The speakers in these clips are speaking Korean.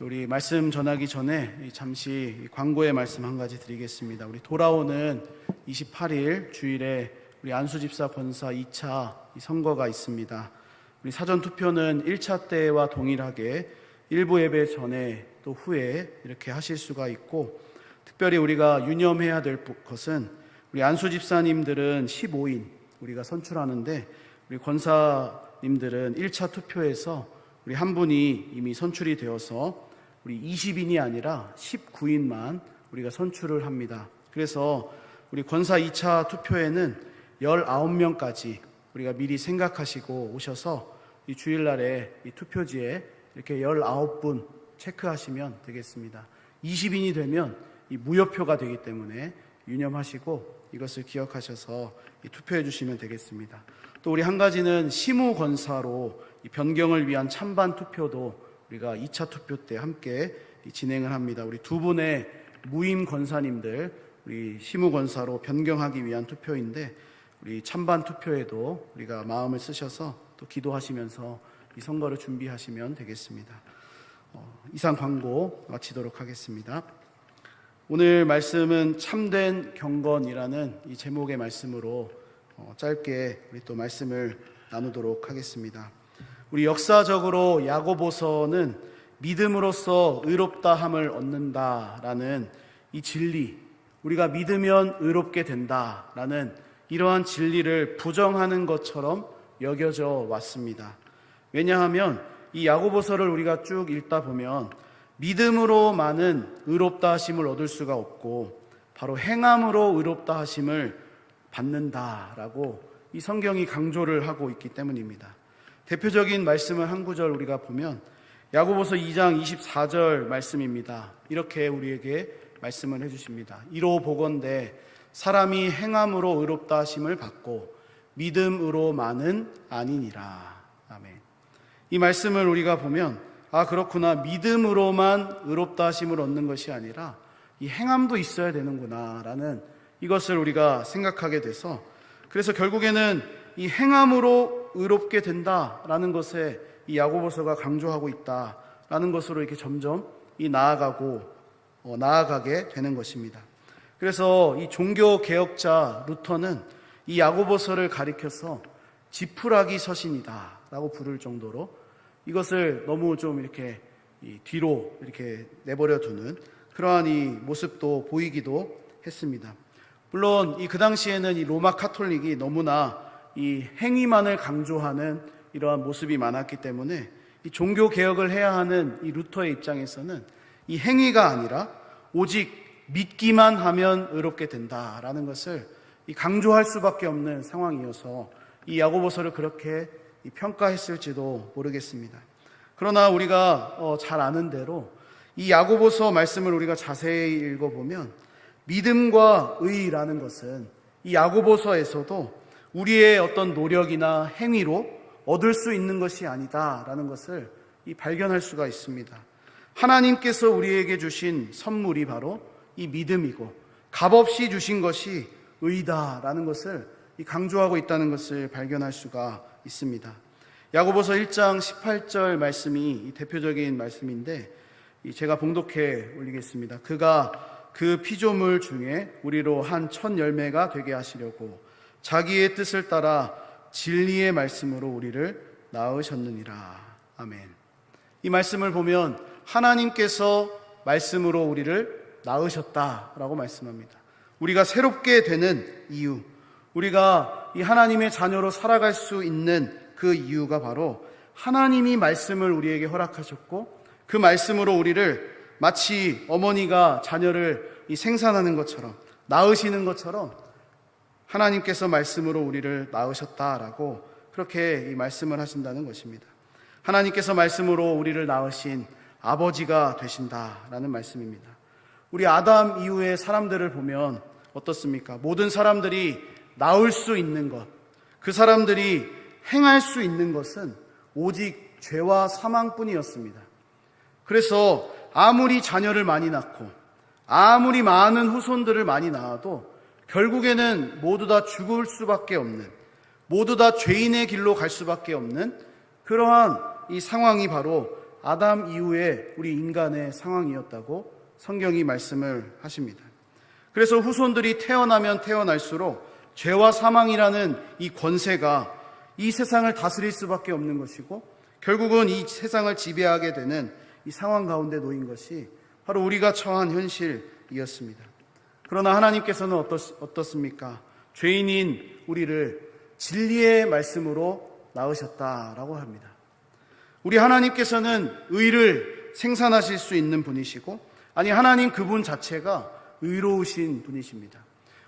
우리 말씀 전하기 전에 잠시 광고의 말씀 한 가지 드리겠습니다. 우리 돌아오는 28일 주일에 우리 안수집사 권사 2차 선거가 있습니다. 우리 사전투표는 1차 때와 동일하게 일부 예배 전에 또 후에 이렇게 하실 수가 있고, 특별히 우리가 유념해야 될 것은 우리 안수집사님들은 15인 우리가 선출하는데, 우리 권사님들은 1차 투표에서 우리 한 분이 이미 선출이 되어서 우리 20인이 아니라 19인만 우리가 선출을 합니다. 그래서 우리 권사 2차 투표에는 19명까지 우리가 미리 생각하시고 오셔서 이 주일날에 이 투표지에 이렇게 19분 체크하시면 되겠습니다. 20인이 되면 이 무효표가 되기 때문에 유념하시고 이것을 기억하셔서 투표해 주시면 되겠습니다. 또 우리 한 가지는 시무 권사로 이 변경을 위한 찬반 투표도 우리가 2차 투표 때 함께 진행을 합니다. 우리 두 분의 무임 권사님들 우리 시무 권사로 변경하기 위한 투표인데, 우리 찬반 투표에도 우리가 마음을 쓰셔서 또 기도하시면서 이 선거를 준비하시면 되겠습니다. 이상 광고 마치도록 하겠습니다. 오늘 말씀은 참된 경건이라는 이 제목의 말씀으로 짧게 우리 또 말씀을 나누도록 하겠습니다. 우리 역사적으로 야고보서는 믿음으로써 의롭다함을 얻는다라는 이 진리, 우리가 믿으면 의롭게 된다라는 이러한 진리를 부정하는 것처럼 여겨져 왔습니다. 왜냐하면 이 야고보서를 우리가 쭉 읽다 보면 믿음으로만은 의롭다 하심을 얻을 수가 없고 바로 행함으로 의롭다 하심을 받는다라고 이 성경이 강조를 하고 있기 때문입니다. 대표적인 말씀을 한 구절 우리가 보면 야고보서 2장 24절 말씀입니다. 이렇게 우리에게 말씀을 해주십니다. 이로 보건대 사람이 행함으로 의롭다 하심을 받고 믿음으로만은 아니니라. 아멘. 이 말씀을 우리가 보면 그렇구나, 믿음으로만 의롭다 하심을 얻는 것이 아니라 이 행함도 있어야 되는구나 라는 이것을 우리가 생각하게 돼서, 그래서 결국에는 이 행함으로 의롭게 된다라는 것에 이 야고보서가 강조하고 있다라는 것으로 이렇게 점점 나아가게 되는 것입니다. 그래서 이 종교 개혁자 루터는 이 야고보서를 가리켜서 지푸라기 서신이다라고 부를 정도로 이것을 너무 좀 이렇게 뒤로 이렇게 내버려 두는 그러한 이 모습도 보이기도 했습니다. 물론 그 당시에는 이 로마 카톨릭이 너무나 이 행위만을 강조하는 이러한 모습이 많았기 때문에 이 종교 개혁을 해야 하는 이 루터의 입장에서는 이 행위가 아니라 오직 믿기만 하면 의롭게 된다라는 것을 강조할 수밖에 없는 상황이어서 이 야고보서를 그렇게 평가했을지도 모르겠습니다. 그러나 우리가 잘 아는 대로 이 야고보서 말씀을 우리가 자세히 읽어보면 믿음과 의라는 것은 이 야고보서에서도 우리의 어떤 노력이나 행위로 얻을 수 있는 것이 아니다라는 것을 발견할 수가 있습니다. 하나님께서 우리에게 주신 선물이 바로 이 믿음이고 값없이 주신 것이 의다라는 것을 강조하고 있다는 것을 발견할 수가 있습니다. 야고보서 1장 18절 말씀이 대표적인 말씀인데 제가 봉독해 올리겠습니다. 그가 그 피조물 중에 우리로 한 첫 열매가 되게 하시려고 자기의 뜻을 따라 진리의 말씀으로 우리를 낳으셨느니라. 아멘. 이 말씀을 보면 하나님께서 말씀으로 우리를 낳으셨다라고 말씀합니다. 우리가 새롭게 되는 이유, 우리가 이 하나님의 자녀로 살아갈 수 있는 그 이유가 바로 하나님이 말씀을 우리에게 허락하셨고 그 말씀으로 우리를 마치 어머니가 자녀를 생산하는 것처럼 낳으시는 것처럼 하나님께서 말씀으로 우리를 낳으셨다라고 그렇게 이 말씀을 하신다는 것입니다. 하나님께서 말씀으로 우리를 낳으신 아버지가 되신다라는 말씀입니다. 우리 아담 이후의 사람들을 보면 어떻습니까? 모든 사람들이 낳을 수 있는 것, 그 사람들이 행할 수 있는 것은 오직 죄와 사망뿐이었습니다. 그래서 아무리 자녀를 많이 낳고 아무리 많은 후손들을 많이 낳아도 결국에는 모두 다 죽을 수밖에 없는, 모두 다 죄인의 길로 갈 수밖에 없는 그러한 이 상황이 바로 아담 이후에 우리 인간의 상황이었다고 성경이 말씀을 하십니다. 그래서 후손들이 태어나면 태어날수록 죄와 사망이라는 이 권세가 이 세상을 다스릴 수밖에 없는 것이고, 결국은 이 세상을 지배하게 되는 이 상황 가운데 놓인 것이 바로 우리가 처한 현실이었습니다. 그러나 하나님께서는 어떻습니까? 죄인인 우리를 진리의 말씀으로 낳으셨다라고 합니다. 우리 하나님께서는 의를 생산하실 수 있는 분이시고, 아니 하나님 그분 자체가 의로우신 분이십니다.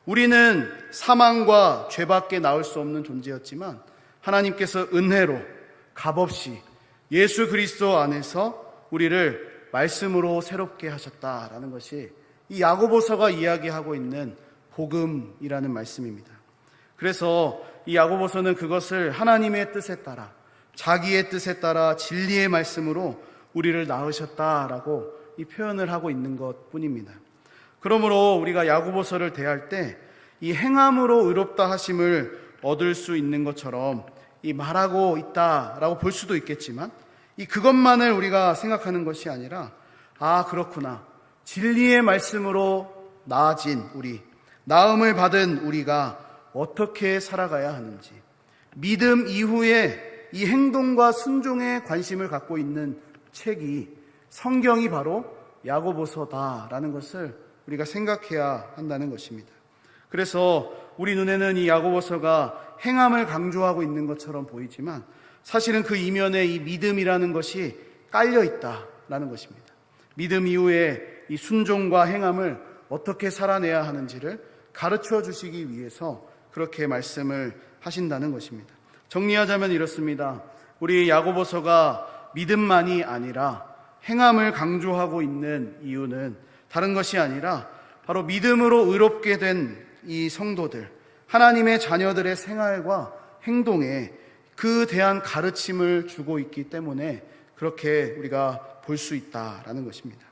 우리는 사망과 죄밖에 나올 수 없는 존재였지만 하나님께서 은혜로 값없이 예수 그리스도 안에서 우리를 말씀으로 새롭게 하셨다라는 것이 이 야고보서가 이야기하고 있는 복음이라는 말씀입니다. 그래서 이 야고보서는 그것을 하나님의 뜻에 따라, 자기의 뜻에 따라 진리의 말씀으로 우리를 낳으셨다라고 이 표현을 하고 있는 것뿐입니다. 그러므로 우리가 야고보서를 대할 때 이 행함으로 의롭다 하심을 얻을 수 있는 것처럼 이 말하고 있다라고 볼 수도 있겠지만, 이 그것만을 우리가 생각하는 것이 아니라, 아 그렇구나, 진리의 말씀으로 나아진 우리, 나음을 받은 우리가 어떻게 살아가야 하는지, 믿음 이후에 이 행동과 순종에 관심을 갖고 있는 책이 성경이 바로 야고보서다라는 것을 우리가 생각해야 한다는 것입니다. 그래서 우리 눈에는 이 야고보서가 행함을 강조하고 있는 것처럼 보이지만 사실은 그 이면에 이 믿음이라는 것이 깔려 있다라는 것입니다. 믿음 이후에 이 순종과 행함을 어떻게 살아내야 하는지를 가르쳐 주시기 위해서 그렇게 말씀을 하신다는 것입니다. 정리하자면 이렇습니다. 우리 야고보서가 믿음만이 아니라 행함을 강조하고 있는 이유는 다른 것이 아니라 바로 믿음으로 의롭게 된 이 성도들, 하나님의 자녀들의 생활과 행동에 그 대한 가르침을 주고 있기 때문에 그렇게 우리가 볼 수 있다라는 것입니다.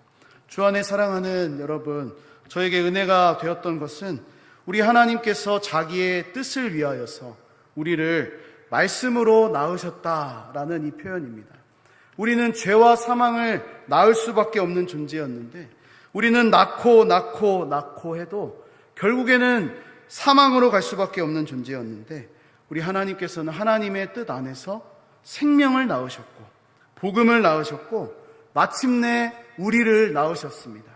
주 안에 사랑하는 여러분, 저에게 은혜가 되었던 것은 우리 하나님께서 자기의 뜻을 위하여서 우리를 말씀으로 낳으셨다라는 이 표현입니다. 우리는 죄와 사망을 낳을 수밖에 없는 존재였는데, 우리는 낳고 해도 결국에는 사망으로 갈 수밖에 없는 존재였는데, 우리 하나님께서는 하나님의 뜻 안에서 생명을 낳으셨고 복음을 낳으셨고 마침내 우리를 낳으셨습니다.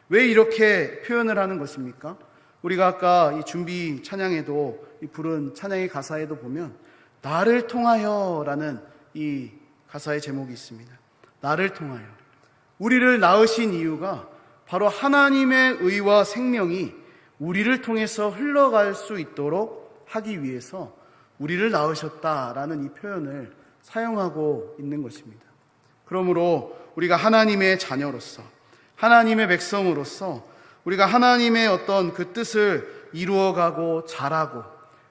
왜 이렇게 표현을 하는 것입니까? 우리가 아까 이 준비 찬양에도 이 부른 찬양의 가사에도 보면 나를 통하여 라는 이 가사의 제목이 있습니다. 나를 통하여. 우리를 낳으신 이유가 바로 하나님의 의와 생명이 우리를 통해서 흘러갈 수 있도록 하기 위해서 우리를 낳으셨다라는 이 표현을 사용하고 있는 것입니다. 그러므로 우리가 하나님의 자녀로서, 하나님의 백성으로서 우리가 하나님의 어떤 그 뜻을 이루어가고 자라고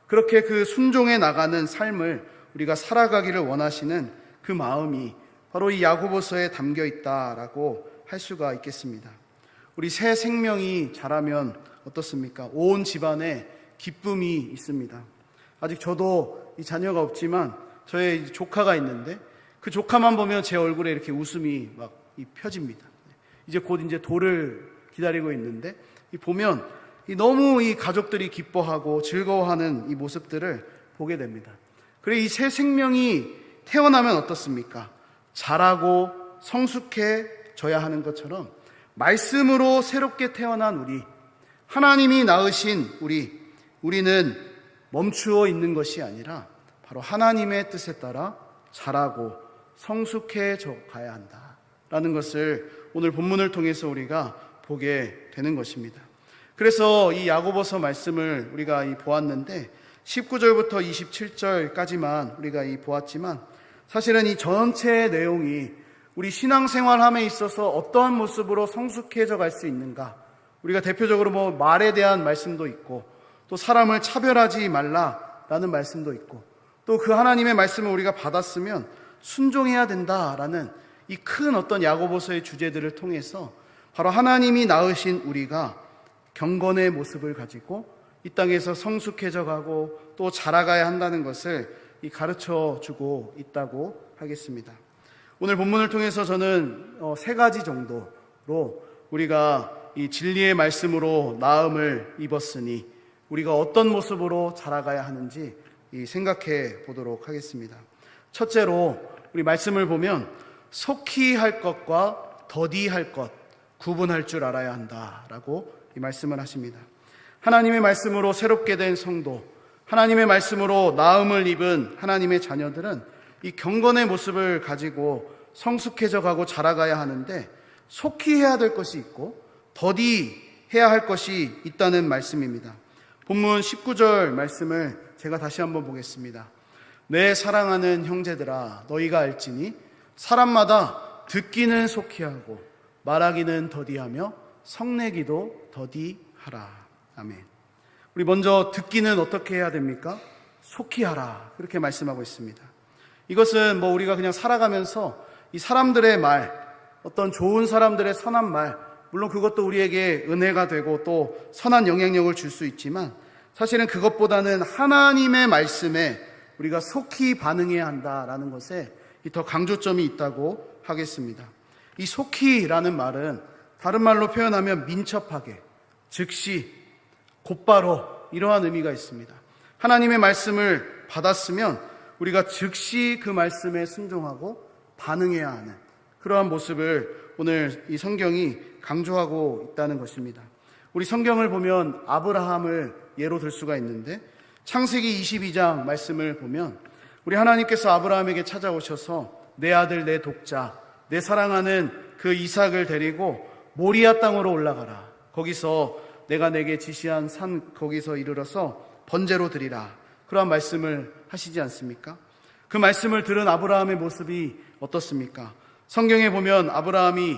그렇게 그 순종해 나가는 삶을 우리가 살아가기를 원하시는 그 마음이 바로 이 야고보서에 담겨 있다라고 할 수가 있겠습니다. 우리 새 생명이 자라면 어떻습니까? 온 집안에 기쁨이 있습니다. 아직 저도 이 자녀가 없지만 저의 조카가 있는데 그 조카만 보면 제 얼굴에 이렇게 웃음이 막 펴집니다. 이제 곧 이제 돌을 기다리고 있는데 보면 너무 이 가족들이 기뻐하고 즐거워하는 이 모습들을 보게 됩니다. 그래 이 새 생명이 태어나면 어떻습니까? 자라고 성숙해져야 하는 것처럼 말씀으로 새롭게 태어난 우리, 하나님이 낳으신 우리는 멈추어 있는 것이 아니라 바로 하나님의 뜻에 따라 자라고 성숙해져 가야 한다라는 것을 오늘 본문을 통해서 우리가 보게 되는 것입니다. 그래서 이 야고보서 말씀을 우리가 보았는데 19절부터 27절까지만 우리가 보았지만 사실은 이 전체 내용이 우리 신앙생활함에 있어서 어떠한 모습으로 성숙해져 갈 수 있는가, 우리가 대표적으로 말에 대한 말씀도 있고 또 사람을 차별하지 말라라는 말씀도 있고 또 그 하나님의 말씀을 우리가 받았으면 순종해야 된다라는 이 큰 어떤 야고보서의 주제들을 통해서 바로 하나님이 낳으신 우리가 경건의 모습을 가지고 이 땅에서 성숙해져 가고 또 자라가야 한다는 것을 가르쳐 주고 있다고 하겠습니다. 오늘 본문을 통해서 저는 세 가지 정도로 우리가 이 진리의 말씀으로 나음을 입었으니 우리가 어떤 모습으로 자라가야 하는지 생각해 보도록 하겠습니다. 첫째로 우리 말씀을 보면 속히 할 것과 더디 할 것 구분할 줄 알아야 한다라고 이 말씀을 하십니다. 하나님의 말씀으로 새롭게 된 성도, 하나님의 말씀으로 나음을 입은 하나님의 자녀들은 이 경건의 모습을 가지고 성숙해져 가고 자라가야 하는데 속히 해야 될 것이 있고 더디 해야 할 것이 있다는 말씀입니다. 본문 19절 말씀을 제가 다시 한번 보겠습니다. 내 사랑하는 형제들아 너희가 알지니 사람마다 듣기는 속히 하고 말하기는 더디하며 성내기도 더디하라. 아멘. 우리 먼저 듣기는 어떻게 해야 됩니까? 속히 하라. 그렇게 말씀하고 있습니다. 이것은 우리가 그냥 살아가면서 이 사람들의 말, 어떤 좋은 사람들의 선한 말, 물론 그것도 우리에게 은혜가 되고 또 선한 영향력을 줄 수 있지만 사실은 그것보다는 하나님의 말씀에 우리가 속히 반응해야 한다라는 것에 더 강조점이 있다고 하겠습니다. 이 속히라는 말은 다른 말로 표현하면 민첩하게, 즉시, 곧바로 이러한 의미가 있습니다. 하나님의 말씀을 받았으면 우리가 즉시 그 말씀에 순종하고 반응해야 하는 그러한 모습을 오늘 이 성경이 강조하고 있다는 것입니다. 우리 성경을 보면 아브라함을 예로 들 수가 있는데 창세기 22장 말씀을 보면 우리 하나님께서 아브라함에게 찾아오셔서 내 아들 내 독자 내 사랑하는 그 이삭을 데리고 모리아 땅으로 올라가라. 거기서 내가 내게 지시한 산 거기서 이르러서 번제로 드리라. 그러한 말씀을 하시지 않습니까? 그 말씀을 들은 아브라함의 모습이 어떻습니까? 성경에 보면 아브라함이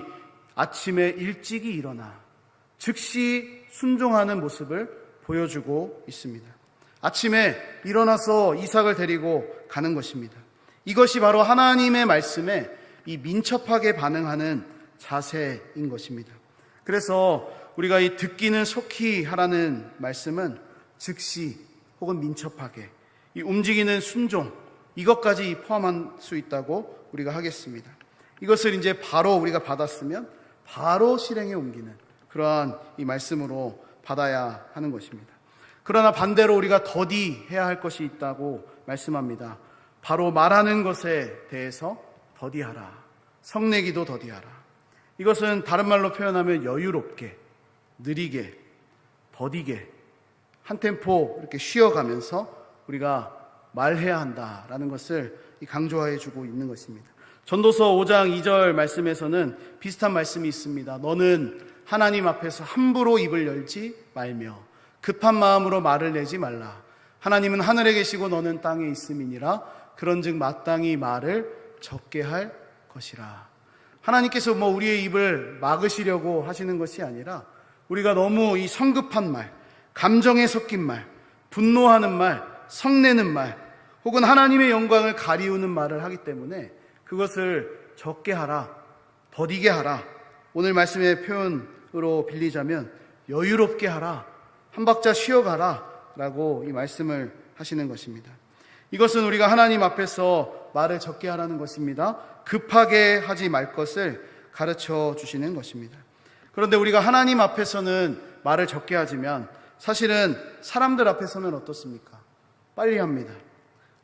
아침에 일찍이 일어나 즉시 순종하는 모습을 보여주고 있습니다. 아침에 일어나서 이삭을 데리고 가는 것입니다. 이것이 바로 하나님의 말씀에 이 민첩하게 반응하는 자세인 것입니다. 그래서 우리가 이 듣기는 속히 하라는 말씀은 즉시 혹은 민첩하게 이 움직이는 순종 이것까지 포함할 수 있다고 우리가 하겠습니다. 이것을 이제 바로 우리가 받았으면 바로 실행에 옮기는 그러한 이 말씀으로 받아야 하는 것입니다. 그러나 반대로 우리가 더디 해야 할 것이 있다고 말씀합니다. 바로 말하는 것에 대해서 더디하라. 성내기도 더디하라. 이것은 다른 말로 표현하면 여유롭게, 느리게, 더디게 한 템포 이렇게 쉬어가면서 우리가 말해야 한다라는 것을 강조해 주고 있는 것입니다. 전도서 5장 2절 말씀에서는 비슷한 말씀이 있습니다. 너는 하나님 앞에서 함부로 입을 열지 말며 급한 마음으로 말을 내지 말라. 하나님은 하늘에 계시고 너는 땅에 있음이니라. 그런즉 마땅히 말을 적게 할 것이라. 하나님께서 우리의 입을 막으시려고 하시는 것이 아니라 우리가 너무 이 성급한 말, 감정에 섞인 말, 분노하는 말, 성내는 말, 혹은 하나님의 영광을 가리우는 말을 하기 때문에 그것을 적게 하라, 더디게 하라. 오늘 말씀의 표현으로 빌리자면 여유롭게 하라, 한 박자 쉬어가라 라고 이 말씀을 하시는 것입니다. 이것은 우리가 하나님 앞에서 말을 적게 하라는 것입니다. 급하게 하지 말 것을 가르쳐 주시는 것입니다. 그런데 우리가 하나님 앞에서는 말을 적게 하지만 사실은 사람들 앞에서는 어떻습니까? 빨리 합니다.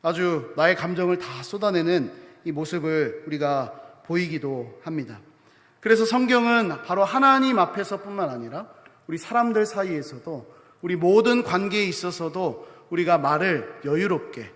아주 나의 감정을 다 쏟아내는 이 모습을 우리가 보이기도 합니다. 그래서 성경은 바로 하나님 앞에서뿐만 아니라 우리 사람들 사이에서도 우리 모든 관계에 있어서도 우리가 말을 여유롭게,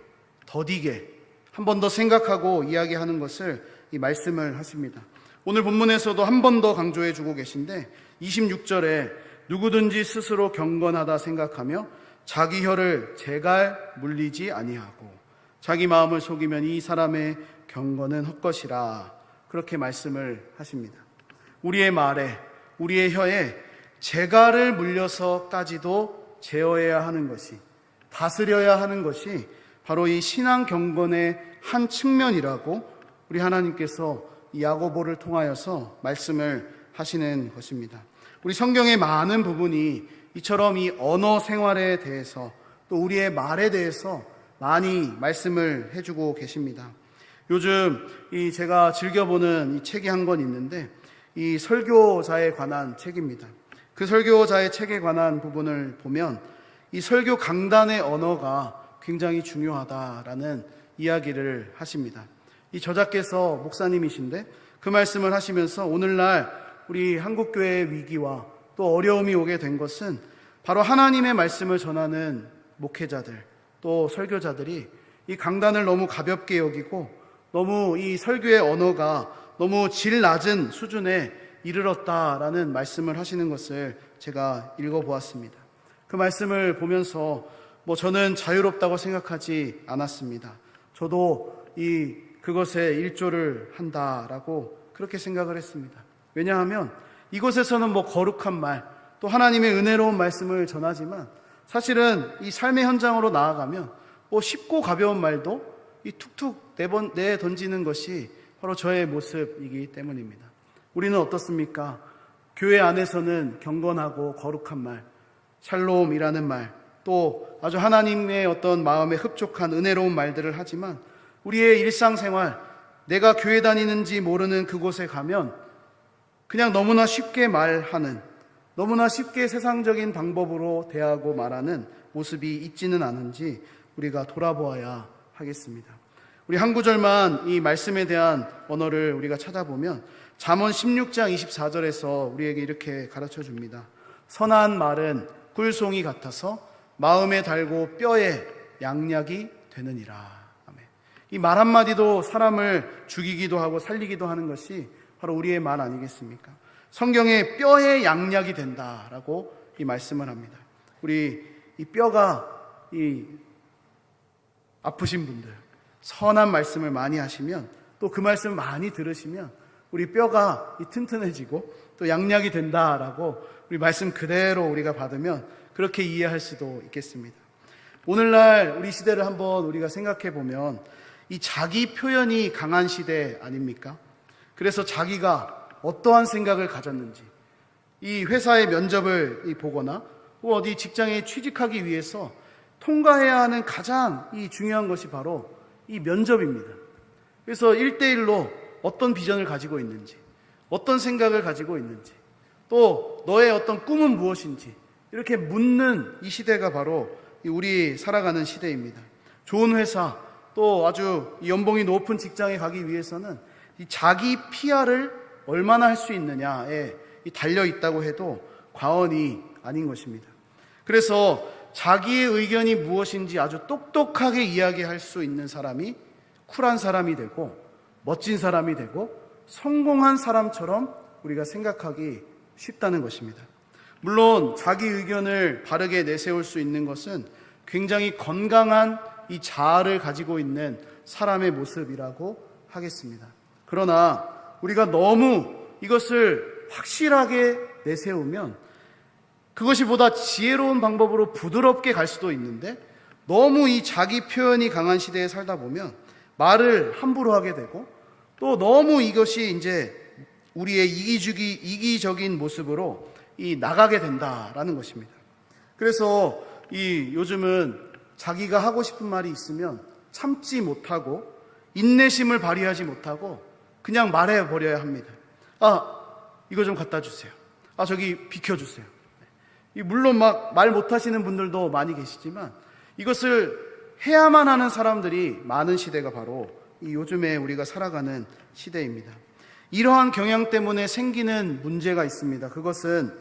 더디게 한 번 더 생각하고 이야기하는 것을 이 말씀을 하십니다. 오늘 본문에서도 한 번 더 강조해 주고 계신데 26절에 누구든지 스스로 경건하다 생각하며 자기 혀를 제갈 물리지 아니하고 자기 마음을 속이면 이 사람의 경건은 헛것이라. 그렇게 말씀을 하십니다. 우리의 말에, 우리의 혀에 재갈을 물려서까지도 제어해야 하는 것이, 다스려야 하는 것이 바로 이 신앙 경건의 한 측면이라고 우리 하나님께서 이 야고보를 통하여서 말씀을 하시는 것입니다. 우리 성경의 많은 부분이 이처럼 이 언어 생활에 대해서 또 우리의 말에 대해서 많이 말씀을 해주고 계십니다. 요즘 제가 즐겨보는 이 책이 한 권 있는데 이 설교자에 관한 책입니다. 그 설교자의 책에 관한 부분을 보면 이 설교 강단의 언어가 굉장히 중요하다라는 이야기를 하십니다. 이 저자께서 목사님이신데 그 말씀을 하시면서 오늘날 우리 한국교회의 위기와 또 어려움이 오게 된 것은 바로 하나님의 말씀을 전하는 목회자들 또 설교자들이 이 강단을 너무 가볍게 여기고 너무 이 설교의 언어가 너무 질 낮은 수준에 이르렀다라는 말씀을 하시는 것을 제가 읽어보았습니다. 그 말씀을 보면서 저는 자유롭다고 생각하지 않았습니다. 저도 그것에 일조를 한다라고 그렇게 생각을 했습니다. 왜냐하면 이곳에서는 거룩한 말, 또 하나님의 은혜로운 말씀을 전하지만 사실은 이 삶의 현장으로 나아가면 쉽고 가벼운 말도 툭툭 내던지는 것이 바로 저의 모습이기 때문입니다. 우리는 어떻습니까? 교회 안에서는 경건하고 거룩한 말, 샬롬이라는 말, 또 아주 하나님의 어떤 마음에 흡족한 은혜로운 말들을 하지만 우리의 일상생활, 내가 교회 다니는지 모르는 그곳에 가면 그냥 너무나 쉽게 말하는, 너무나 쉽게 세상적인 방법으로 대하고 말하는 모습이 있지는 않은지 우리가 돌아보아야 하겠습니다. 우리 한 구절만 이 말씀에 대한 언어를 우리가 찾아보면 잠언 16장 24절에서 우리에게 이렇게 가르쳐 줍니다. 선한 말은 꿀송이 같아서 마음에 달고 뼈에 양약이 되느니라. 이 말 한마디도 사람을 죽이기도 하고 살리기도 하는 것이 바로 우리의 말 아니겠습니까? 성경에 뼈에 양약이 된다라고 이 말씀을 합니다. 우리 이 뼈가 아프신 분들, 선한 말씀을 많이 하시면 또 그 말씀을 많이 들으시면 우리 뼈가 튼튼해지고 또 양약이 된다라고 우리 말씀 그대로 우리가 받으면 그렇게 이해할 수도 있겠습니다. 오늘날 우리 시대를 한번 우리가 생각해 보면 이 자기 표현이 강한 시대 아닙니까? 그래서 자기가 어떠한 생각을 가졌는지 이 회사의 면접을 보거나 어디 직장에 취직하기 위해서 통과해야 하는 가장 중요한 것이 바로 이 면접입니다. 그래서 1대1로 어떤 비전을 가지고 있는지, 어떤 생각을 가지고 있는지, 또 너의 어떤 꿈은 무엇인지 이렇게 묻는 이 시대가 바로 우리 살아가는 시대입니다. 좋은 회사, 또 아주 연봉이 높은 직장에 가기 위해서는 이 자기 PR을 얼마나 할 수 있느냐에 달려 있다고 해도 과언이 아닌 것입니다. 그래서 자기의 의견이 무엇인지 아주 똑똑하게 이야기할 수 있는 사람이 쿨한 사람이 되고 멋진 사람이 되고 성공한 사람처럼 우리가 생각하기 쉽다는 것입니다. 물론 자기 의견을 바르게 내세울 수 있는 것은 굉장히 건강한 이 자아를 가지고 있는 사람의 모습이라고 하겠습니다. 그러나 우리가 너무 이것을 확실하게 내세우면 그것이 보다 지혜로운 방법으로 부드럽게 갈 수도 있는데 너무 이 자기 표현이 강한 시대에 살다 보면 말을 함부로 하게 되고 또 너무 이것이 우리의 이기적인 모습으로 나가게 된다라는 것입니다. 그래서 요즘은 자기가 하고 싶은 말이 있으면 참지 못하고 인내심을 발휘하지 못하고 그냥 말해버려야 합니다. 이거 좀 갖다 주세요. 저기 비켜주세요. 물론 말 못하시는 분들도 많이 계시지만 이것을 해야만 하는 사람들이 많은 시대가 바로 요즘에 우리가 살아가는 시대입니다. 이러한 경향 때문에 생기는 문제가 있습니다. 그것은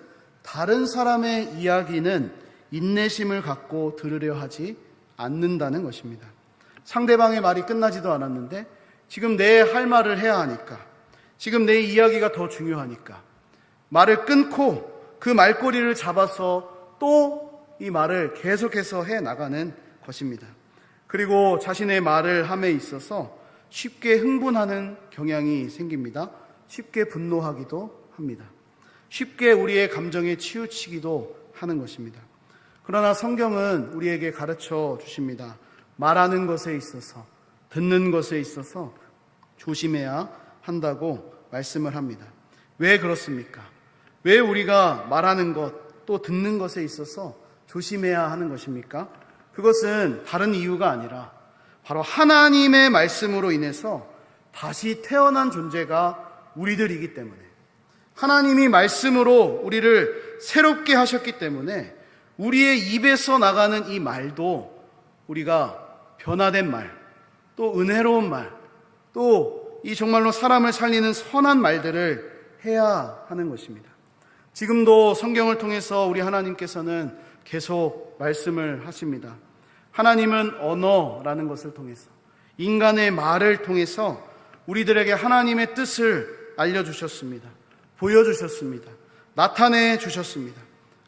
다른 사람의 이야기는 인내심을 갖고 들으려 하지 않는다는 것입니다. 상대방의 말이 끝나지도 않았는데 지금 내 할 말을 해야 하니까, 지금 내 이야기가 더 중요하니까 말을 끊고 그 말꼬리를 잡아서 또 이 말을 계속해서 해 나가는 것입니다. 그리고 자신의 말을 함에 있어서 쉽게 흥분하는 경향이 생깁니다. 쉽게 분노하기도 합니다. 쉽게 우리의 감정에 치우치기도 하는 것입니다. 그러나 성경은 우리에게 가르쳐 주십니다. 말하는 것에 있어서, 듣는 것에 있어서 조심해야 한다고 말씀을 합니다. 왜 그렇습니까? 왜 우리가 말하는 것, 또 듣는 것에 있어서 조심해야 하는 것입니까? 그것은 다른 이유가 아니라 바로 하나님의 말씀으로 인해서 다시 태어난 존재가 우리들이기 때문에, 하나님이 말씀으로 우리를 새롭게 하셨기 때문에 우리의 입에서 나가는 이 말도 우리가 변화된 말, 또 은혜로운 말, 또 이 정말로 사람을 살리는 선한 말들을 해야 하는 것입니다. 지금도 성경을 통해서 우리 하나님께서는 계속 말씀을 하십니다. 하나님은 언어라는 것을 통해서, 인간의 말을 통해서 우리들에게 하나님의 뜻을 알려주셨습니다. 보여주셨습니다. 나타내 주셨습니다.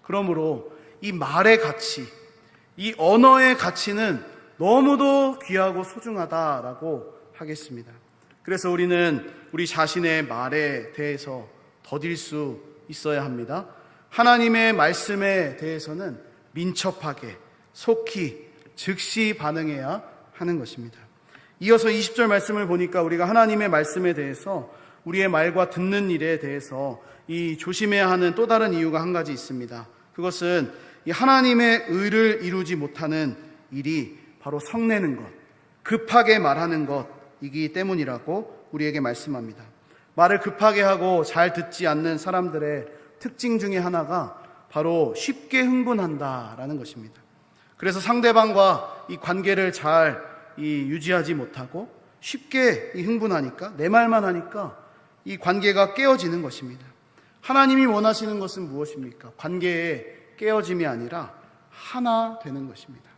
그러므로 이 말의 가치, 이 언어의 가치는 너무도 귀하고 소중하다라고 하겠습니다. 그래서 우리는 우리 자신의 말에 대해서 더딜 수 있어야 합니다. 하나님의 말씀에 대해서는 민첩하게, 속히, 즉시 반응해야 하는 것입니다. 이어서 20절 말씀을 보니까 우리가 하나님의 말씀에 대해서, 우리의 말과 듣는 일에 대해서 이 조심해야 하는 또 다른 이유가 한 가지 있습니다. 그것은 이 하나님의 의를 이루지 못하는 일이 바로 성내는 것, 급하게 말하는 것이기 때문이라고 우리에게 말씀합니다. 말을 급하게 하고 잘 듣지 않는 사람들의 특징 중에 하나가 바로 쉽게 흥분한다라는 것입니다. 그래서 상대방과 이 관계를 잘 유지하지 못하고 쉽게 흥분하니까, 내 말만 하니까 이 관계가 깨어지는 것입니다. 하나님이 원하시는 것은 무엇입니까? 관계의 깨어짐이 아니라 하나 되는 것입니다.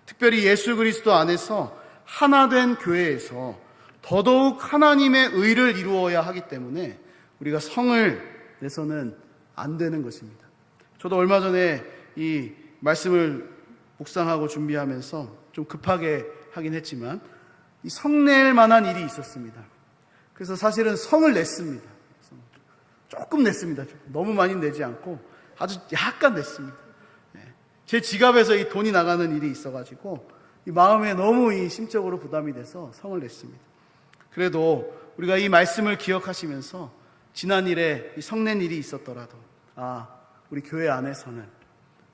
특별히 예수 그리스도 안에서 하나 된 교회에서 더더욱 하나님의 의를 이루어야 하기 때문에 우리가 성을 내서는 안 되는 것입니다. 저도 얼마 전에 이 말씀을 묵상하고 준비하면서 좀 급하게 하긴 했지만 이 성낼 만한 일이 있었습니다. 그래서 사실은 성을 냈습니다. 조금 냈습니다. 너무 많이 내지 않고 아주 약간 냈습니다. 제 지갑에서 이 돈이 나가는 일이 있어가지고 이 마음에 너무 이 심적으로 부담이 돼서 성을 냈습니다. 그래도 우리가 이 말씀을 기억하시면서 지난 일에 이 성낸 일이 있었더라도, 우리 교회 안에서는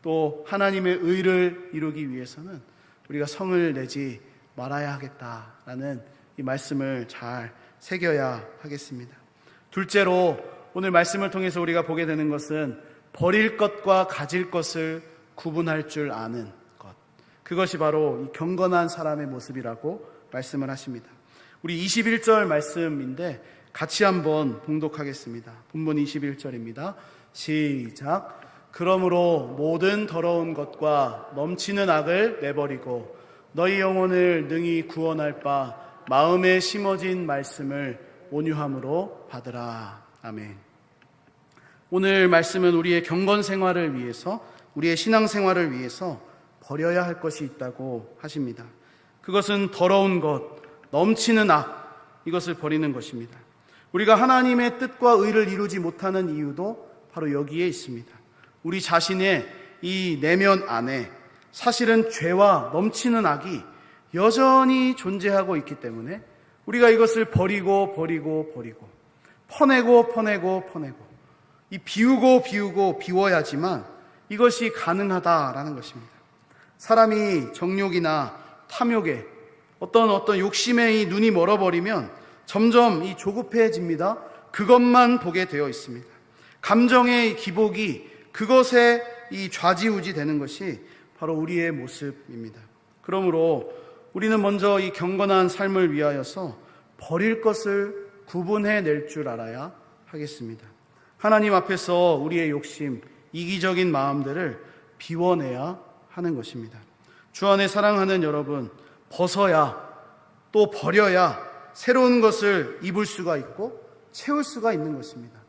또 하나님의 의를 이루기 위해서는 우리가 성을 내지 말아야 하겠다라는 이 말씀을 잘 새겨야 하겠습니다. 둘째로 오늘 말씀을 통해서 우리가 보게 되는 것은 버릴 것과 가질 것을 구분할 줄 아는 것, 그것이 바로 이 경건한 사람의 모습이라고 말씀을 하십니다. 우리 21절 말씀인데 같이 한번 봉독하겠습니다. 본문 21절입니다. 시작. 그러므로 모든 더러운 것과 넘치는 악을 내버리고 너희 영혼을 능히 구원할 바 마음에 심어진 말씀을 온유함으로 받으라. 아멘. 오늘 말씀은 우리의 경건 생활을 위해서, 우리의 신앙 생활을 위해서 버려야 할 것이 있다고 하십니다. 그것은 더러운 것, 넘치는 악, 이것을 버리는 것입니다. 우리가 하나님의 뜻과 의를 이루지 못하는 이유도 바로 여기에 있습니다. 우리 자신의 이 내면 안에 사실은 죄와 넘치는 악이 여전히 존재하고 있기 때문에 우리가 이것을 버리고 퍼내고 이 비우고 비워야지만 이것이 가능하다라는 것입니다. 사람이 정욕이나 탐욕에 어떤 욕심에 이 눈이 멀어버리면 점점 이 조급해집니다. 그것만 보게 되어 있습니다. 감정의 기복이 그것에 이 좌지우지 되는 것이 바로 우리의 모습입니다. 그러므로 우리는 먼저 이 경건한 삶을 위하여서 버릴 것을 구분해낼 줄 알아야 하겠습니다. 하나님 앞에서 우리의 욕심, 이기적인 마음들을 비워내야 하는 것입니다. 주 안에 사랑하는 여러분, 벗어야 또 버려야 새로운 것을 입을 수가 있고 채울 수가 있는 것입니다.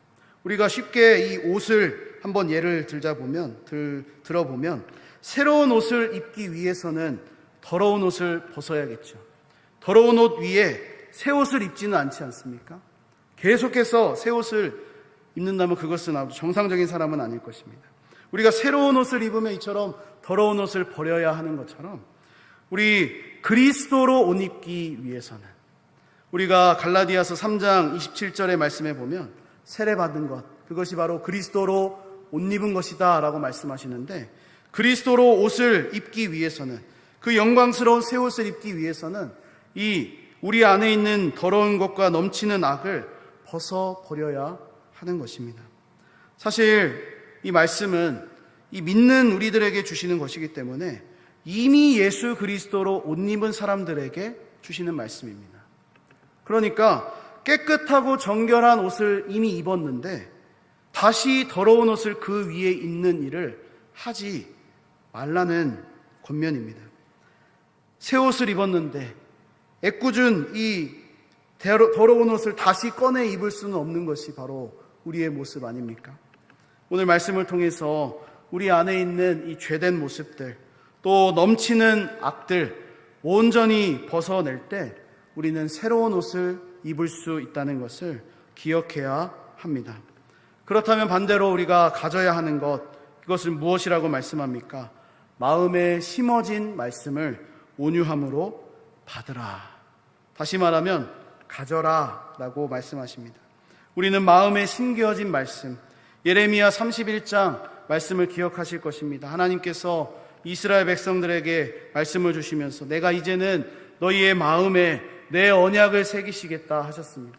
우리가 쉽게 이 옷을 한번 예를 들어보면 새로운 옷을 입기 위해서는 더러운 옷을 벗어야겠죠. 더러운 옷 위에 새 옷을 입지는 않지 않습니까? 계속해서 새 옷을 입는다면 그것은 아주 정상적인 사람은 아닐 것입니다. 우리가 새로운 옷을 입으면 이처럼 더러운 옷을 버려야 하는 것처럼 우리 그리스도로 옷 입기 위해서는 우리가 갈라디아서 3장 27절의 말씀에 보면 세례받은 것, 그것이 바로 그리스도로 옷 입은 것이다 라고 말씀하시는데, 그리스도로 옷을 입기 위해서는, 그 영광스러운 새 옷을 입기 위해서는 이 우리 안에 있는 더러운 것과 넘치는 악을 벗어버려야 하는 것입니다. 사실 이 말씀은 이 믿는 우리들에게 주시는 것이기 때문에 이미 예수 그리스도로 옷 입은 사람들에게 주시는 말씀입니다. 그러니까 깨끗하고 정결한 옷을 이미 입었는데 다시 더러운 옷을 그 위에 입는 일을 하지 말라는 권면입니다. 새 옷을 입었는데 애꿎은 이 더러운 옷을 다시 꺼내 입을 수는 없는 것이 바로 우리의 모습 아닙니까? 오늘 말씀을 통해서 우리 안에 있는 이 죄된 모습들, 또 넘치는 악들 온전히 벗어낼 때 우리는 새로운 옷을 입을 수 있다는 것을 기억해야 합니다. 그렇다면 반대로 우리가 가져야 하는 것, 그것은 무엇이라고 말씀합니까? 마음에 심어진 말씀을 온유함으로 받으라. 다시 말하면 가져라 라고 말씀하십니다. 우리는 마음에 심겨진 말씀, 예레미야 31장 말씀을 기억하실 것입니다. 하나님께서 이스라엘 백성들에게 말씀을 주시면서 내가 이제는 너희의 마음에 내 언약을 새기시겠다 하셨습니다.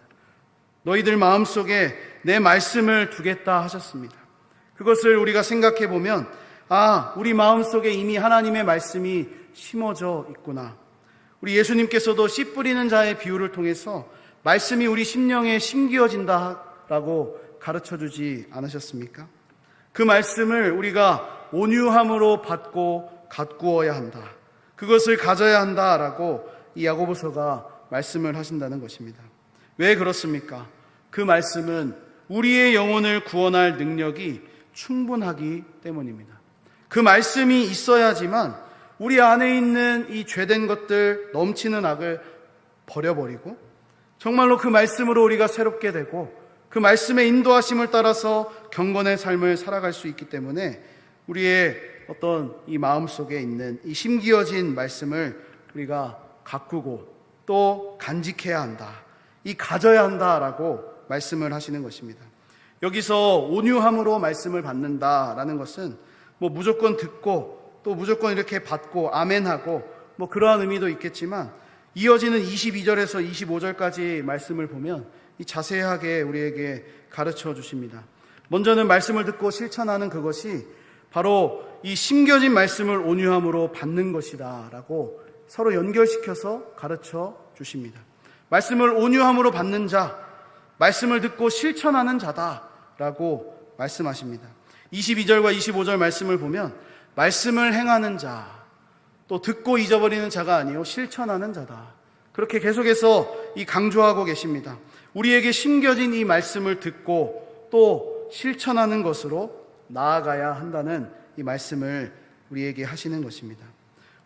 너희들 마음속에 내 말씀을 두겠다 하셨습니다. 그것을 우리가 생각해 보면 우리 마음속에 이미 하나님의 말씀이 심어져 있구나. 우리 예수님께서도 씨 뿌리는 자의 비유를 통해서 말씀이 우리 심령에 심기어진다라고 가르쳐주지 않으셨습니까? 그 말씀을 우리가 온유함으로 받고 가꾸어야 한다. 그것을 가져야 한다라고 이 야고보서가 말씀을 하신다는 것입니다. 왜 그렇습니까? 그 말씀은 우리의 영혼을 구원할 능력이 충분하기 때문입니다. 그 말씀이 있어야지만 우리 안에 있는 이 죄된 것들, 넘치는 악을 버려버리고 정말로 그 말씀으로 우리가 새롭게 되고 그 말씀의 인도하심을 따라서 경건의 삶을 살아갈 수 있기 때문에 우리의 어떤 이 마음속에 있는 이 심기어진 말씀을 우리가 가꾸고 또 간직해야 한다. 이 가져야 한다라고 말씀을 하시는 것입니다. 여기서 온유함으로 말씀을 받는다라는 것은 무조건 듣고 또 무조건 이렇게 받고 아멘하고 그러한 의미도 있겠지만 이어지는 22절에서 25절까지 말씀을 보면 자세하게 우리에게 가르쳐 주십니다. 먼저는 말씀을 듣고 실천하는 그것이 바로 이 심겨진 말씀을 온유함으로 받는 것이다 라고 서로 연결시켜서 가르쳐 주십니다. 말씀을 온유함으로 받는 자, 말씀을 듣고 실천하는 자다 라고 말씀하십니다. 22절과 25절 말씀을 보면 말씀을 행하는 자, 또 듣고 잊어버리는 자가 아니요 실천하는 자다. 그렇게 계속해서 이 강조하고 계십니다. 우리에게 심겨진 이 말씀을 듣고 또 실천하는 것으로 나아가야 한다는 이 말씀을 우리에게 하시는 것입니다.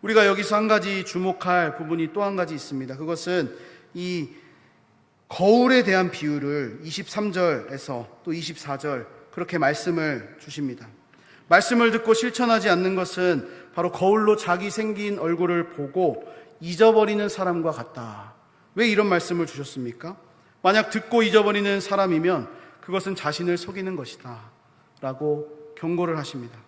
우리가 여기서 한 가지 주목할 부분이 또 한 가지 있습니다. 그것은 이 거울에 대한 비유를 23절에서 또 24절 그렇게 말씀을 주십니다. 말씀을 듣고 실천하지 않는 것은 바로 거울로 자기 생긴 얼굴을 보고 잊어버리는 사람과 같다. 왜 이런 말씀을 주셨습니까? 만약 듣고 잊어버리는 사람이면 그것은 자신을 속이는 것이다 라고 경고를 하십니다.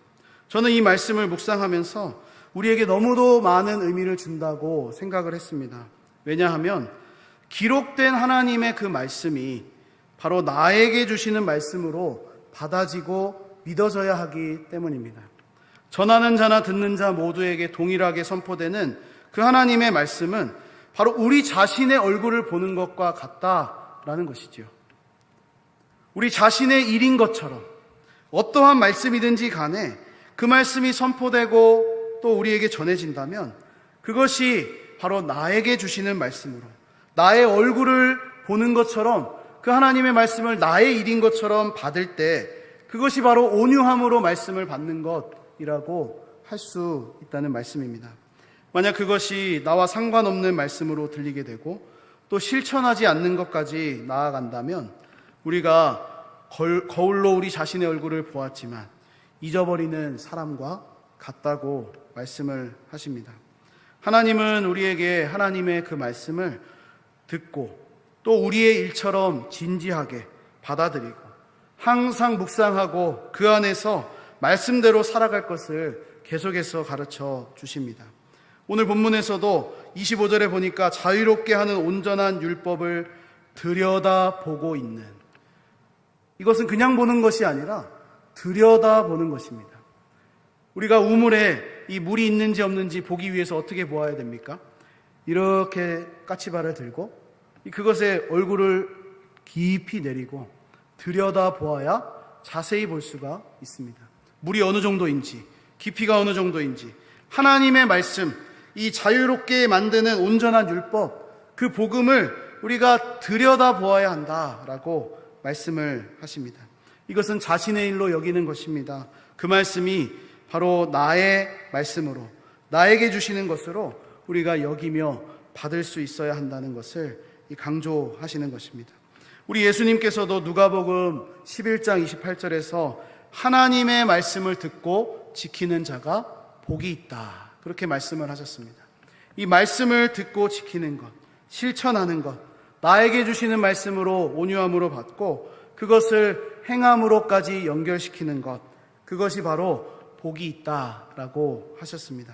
저는 이 말씀을 묵상하면서 우리에게 너무도 많은 의미를 준다고 생각을 했습니다. 왜냐하면 기록된 하나님의 그 말씀이 바로 나에게 주시는 말씀으로 받아지고 믿어져야 하기 때문입니다. 전하는 자나 듣는 자 모두에게 동일하게 선포되는 그 하나님의 말씀은 바로 우리 자신의 얼굴을 보는 것과 같다라는 것이죠. 우리 자신의 일인 것처럼 어떠한 말씀이든지 간에 그 말씀이 선포되고 또 우리에게 전해진다면 그것이 바로 나에게 주시는 말씀으로 나의 얼굴을 보는 것처럼 그 하나님의 말씀을 나의 일인 것처럼 받을 때 그것이 바로 온유함으로 말씀을 받는 것이라고 할 수 있다는 말씀입니다. 만약 그것이 나와 상관없는 말씀으로 들리게 되고 또 실천하지 않는 것까지 나아간다면 우리가 거울로 우리 자신의 얼굴을 보았지만 잊어버리는 사람과 같다고 말씀을 하십니다. 하나님은 우리에게 하나님의 그 말씀을 듣고 또 우리의 일처럼 진지하게 받아들이고 항상 묵상하고 그 안에서 말씀대로 살아갈 것을 계속해서 가르쳐 주십니다. 오늘 본문에서도 25절에 보니까 자유롭게 하는 온전한 율법을 들여다보고 있는, 이것은 그냥 보는 것이 아니라 들여다보는 것입니다. 우리가 우물에 이 물이 있는지 없는지 보기 위해서 어떻게 보아야 됩니까? 이렇게 까치발을 들고 그것에 얼굴을 깊이 내리고 들여다보아야 자세히 볼 수가 있습니다. 물이 어느 정도인지, 깊이가 어느 정도인지, 하나님의 말씀, 이 자유롭게 만드는 온전한 율법, 그 복음을 우리가 들여다보아야 한다라고 말씀을 하십니다. 이것은 자신의 일로 여기는 것입니다. 그 말씀이 바로 나의 말씀으로, 나에게 주시는 것으로 우리가 여기며 받을 수 있어야 한다는 것을 강조하시는 것입니다. 우리 예수님께서도 누가복음 11장 28절에서 하나님의 말씀을 듣고 지키는 자가 복이 있다, 그렇게 말씀을 하셨습니다. 이 말씀을 듣고 지키는 것, 실천하는 것, 나에게 주시는 말씀으로 온유함으로 받고 그것을 행함으로까지 연결시키는 것, 그것이 바로 복이 있다라고 하셨습니다.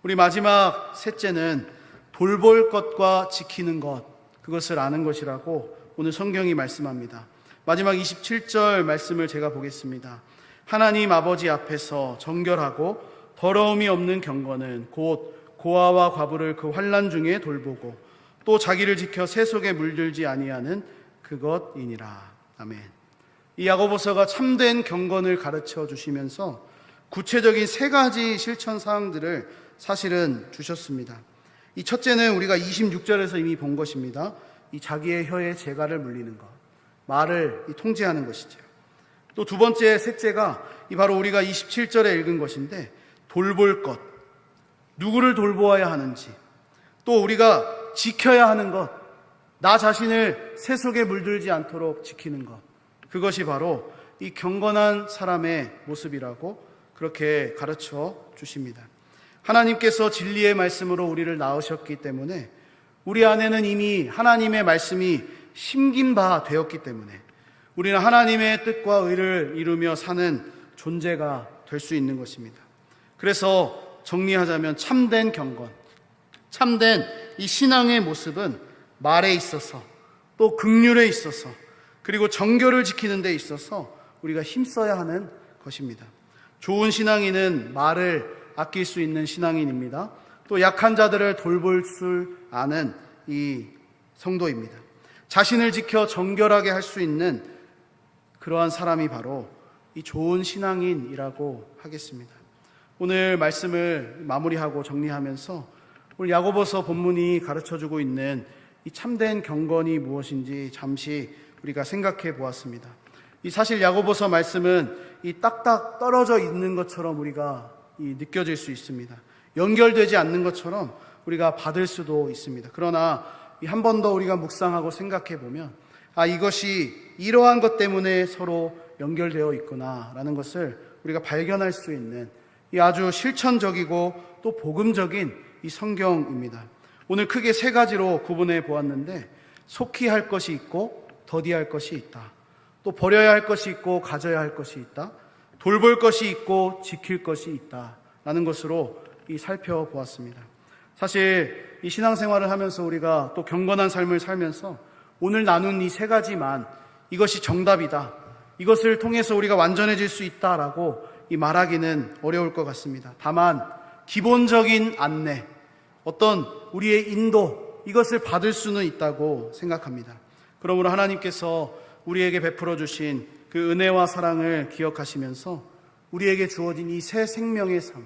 우리 마지막 셋째는 돌볼 것과 지키는 것, 그것을 아는 것이라고 오늘 성경이 말씀합니다. 마지막 27절 말씀을 제가 보겠습니다. 하나님 아버지 앞에서 정결하고 더러움이 없는 경건은 곧 고아와 과부를 그 환난 중에 돌보고 또 자기를 지켜 새 속에 물들지 아니하는 그것이니라. 아멘. 이 야고보서가 참된 경건을 가르쳐 주시면서 구체적인 세 가지 실천 사항들을 사실은 주셨습니다. 이 첫째는 우리가 26절에서 이미 본 것입니다. 이 자기의 혀에 재갈을 물리는 것, 말을 통제하는 것이죠. 또 두 번째, 셋째가 바로 우리가 27절에 읽은 것인데 돌볼 것, 누구를 돌보아야 하는지, 또 우리가 지켜야 하는 것, 나 자신을 새 속에 물들지 않도록 지키는 것, 그것이 바로 이 경건한 사람의 모습이라고 그렇게 가르쳐 주십니다. 하나님께서 진리의 말씀으로 우리를 낳으셨기 때문에 우리 안에는 이미 하나님의 말씀이 심긴 바 되었기 때문에 우리는 하나님의 뜻과 의를 이루며 사는 존재가 될 수 있는 것입니다. 그래서 정리하자면 참된 경건, 참된 이 신앙의 모습은 말에 있어서 또 긍휼에 있어서 그리고 정결을 지키는 데 있어서 우리가 힘써야 하는 것입니다. 좋은 신앙인은 말을 아낄 수 있는 신앙인입니다. 또 약한 자들을 돌볼 줄 아는 이 성도입니다. 자신을 지켜 정결하게 할 수 있는 그러한 사람이 바로 이 좋은 신앙인이라고 하겠습니다. 오늘 말씀을 마무리하고 정리하면서 오늘 야고보서 본문이 가르쳐주고 있는 이 참된 경건이 무엇인지 잠시 우리가 생각해 보았습니다. 이 사실 야고보서 말씀은 이 딱딱 떨어져 있는 것처럼 우리가 느껴질 수 있습니다. 연결되지 않는 것처럼 우리가 받을 수도 있습니다. 그러나 한 번 더 우리가 묵상하고 생각해 보면 이것이 이러한 것 때문에 서로 연결되어 있구나라는 것을 우리가 발견할 수 있는 이 아주 실천적이고 또 복음적인 이 성경입니다. 오늘 크게 세 가지로 구분해 보았는데 속히 할 것이 있고 더디할 것이 있다. 또 버려야 할 것이 있고 가져야 할 것이 있다. 돌볼 것이 있고 지킬 것이 있다라는 것으로 살펴보았습니다. 사실 이 신앙생활을 하면서 우리가 또 경건한 삶을 살면서 오늘 나눈 이 세 가지만 이것이 정답이다, 이것을 통해서 우리가 완전해질 수 있다라고 말하기는 어려울 것 같습니다. 다만 기본적인 안내, 어떤 우리의 인도, 이것을 받을 수는 있다고 생각합니다. 그러므로 하나님께서 우리에게 베풀어 주신 그 은혜와 사랑을 기억하시면서 우리에게 주어진 이 새 생명의 삶,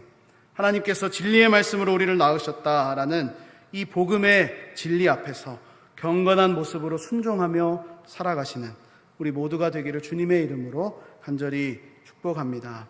하나님께서 진리의 말씀으로 우리를 낳으셨다라는 이 복음의 진리 앞에서 경건한 모습으로 순종하며 살아가시는 우리 모두가 되기를 주님의 이름으로 간절히 축복합니다.